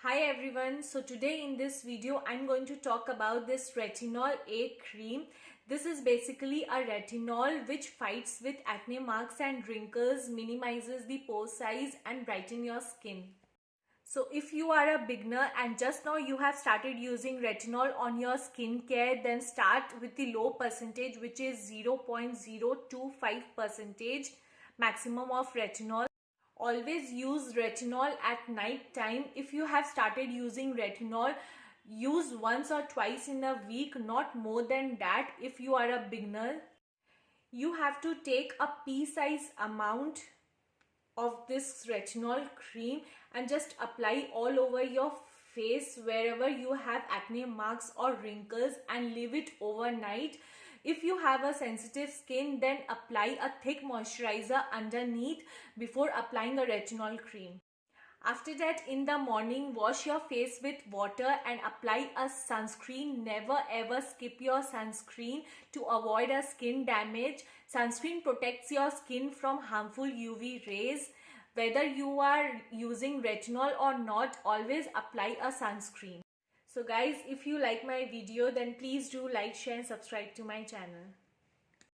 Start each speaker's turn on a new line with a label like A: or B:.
A: Hi everyone, so today in this video I'm going to talk about this Retinol-A cream. This is basically a retinol which fights with acne marks and wrinkles, minimizes the pore size and brighten your skin. So if you are a beginner and just now you have started using retinol on your skincare, then start with the low percentage, which is 0.025% maximum of retinol. Always use retinol at night time. If you have started using retinol, use once or twice in a week, not more than that. If you are a beginner, you have to take a pea-size amount of this retinol cream and just apply all over your face wherever you have acne marks or wrinkles and leave it overnight. If you have a sensitive skin, then apply a thick moisturizer underneath before applying a retinol cream. After that, in the morning, wash your face with water and apply a sunscreen. Never ever skip your sunscreen to avoid a skin damage. Sunscreen protects your skin from harmful UV rays. Whether you are using retinol or not, always apply a sunscreen. So guys, if you like my video, then please do like, share and subscribe to my channel.